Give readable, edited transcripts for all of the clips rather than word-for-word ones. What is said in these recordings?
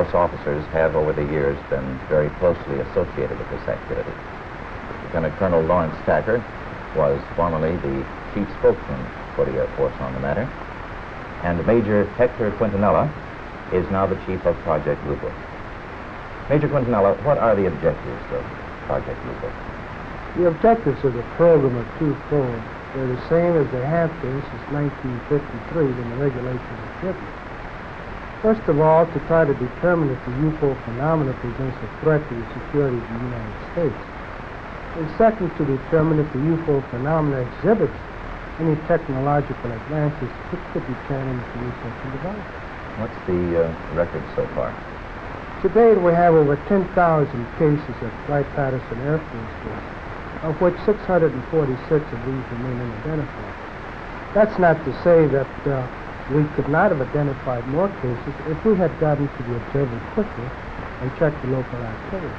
Force officers have over the years been very closely associated with this activity. Lieutenant Colonel Lawrence Tacker was formerly the chief spokesman for the Air Force on the matter, and Major Hector Quintanilla is now the chief of Project Bluebook. Major Quintanilla, what are the objectives of Project Bluebook? The objectives of the program are twofold. They're the same as they have been since 1953 when the regulations were written. First of all, to try to determine if the UFO phenomena presents a threat to the security of the United States. And second, to determine if the UFO phenomena exhibits any technological advances which could be turned into research and development. What's the record so far? To date, we have over 10,000 cases at Wright-Patterson Air Force Base, of which 646 of these remain unidentified. That's not to say that we could not have identified more cases if we had gotten to the observer quickly and checked the local activity.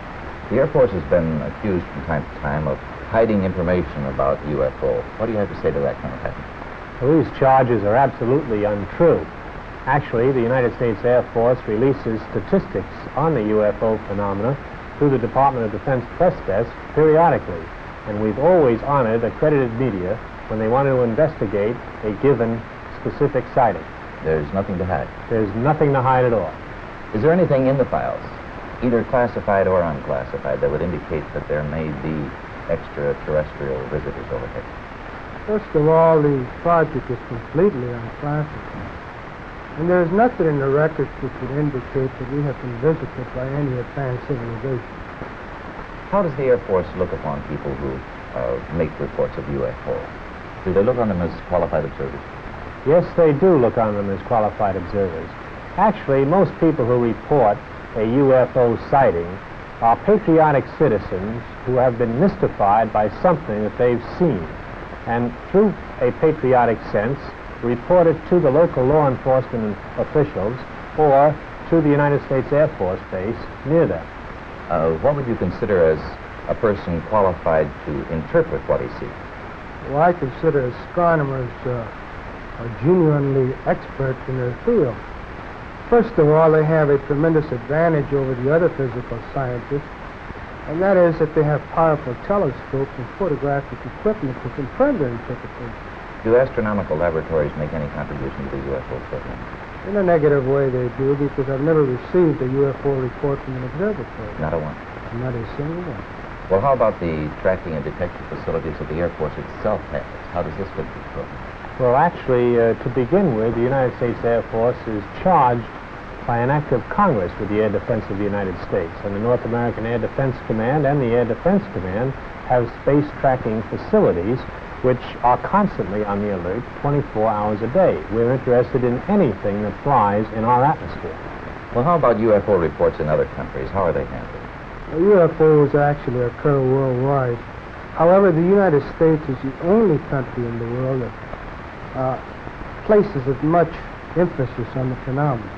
The Air Force has been accused from time to time of hiding information about UFO. What do you have to say to that, Colonel Tacker? Well, these charges are absolutely untrue. Actually, the United States Air Force releases statistics on the UFO phenomena through the Department of Defense press desk periodically, and we've always honored accredited media when they wanted to investigate a given specific sighting. There's nothing to hide. There's nothing to hide at all. Is there anything in the files, either classified or unclassified, that would indicate that there may be extraterrestrial visitors over here? First of all, the project is completely unclassified. And there's nothing in the records which would indicate that we have been visited by any advanced civilization. How does the Air Force look upon people who make reports of UFO? Do they look on them as qualified observers? Yes, they do look on them as qualified observers. Actually, most people who report a UFO sighting are patriotic citizens who have been mystified by something that they've seen, and through a patriotic sense, report it to the local law enforcement officials or to the United States Air Force Base near them. What would you consider as a person qualified to interpret what he sees? Well, I consider astronomers are genuinely expert in their field. First of all, they have a tremendous advantage over the other physical scientists, and that is that they have powerful telescopes and photographic equipment to confirm their interpretation. Do astronomical laboratories make any contribution to the UFO program? In a negative way, they do, because I've never received a UFO report from an observatory. Not a one? Not a single one. Well, how about the tracking and detection facilities that the Air Force itself has? How does this fit the program? Well, actually, to begin with, the United States Air Force is charged by an act of Congress with the air defense of the United States. And the North American Air Defense Command and the Air Defense Command have space tracking facilities which are constantly on the alert 24 hours a day. We're interested in anything that flies in our atmosphere. Well, how about UFO reports in other countries? How are they handled? Well, UFOs actually occur worldwide. However, the United States is the only country in the world that places as much emphasis on the phenomenon.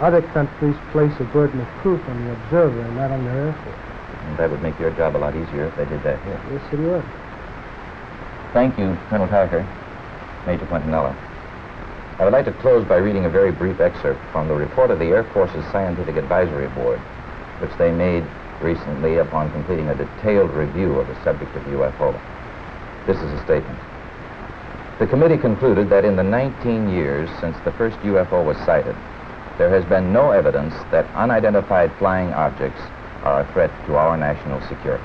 Other countries place a burden of proof on the observer and not on their Air Force. And that would make your job a lot easier if they did that here. Yes, it would. Thank you, Colonel Tacker, Major Quintanilla. I would like to close by reading a very brief excerpt from the report of the Air Force's Scientific Advisory Board, which they made recently upon completing a detailed review of the subject of UFO. This is a statement. The committee concluded that in the 19 years since the first UFO was sighted, there has been no evidence that unidentified flying objects are a threat to our national security.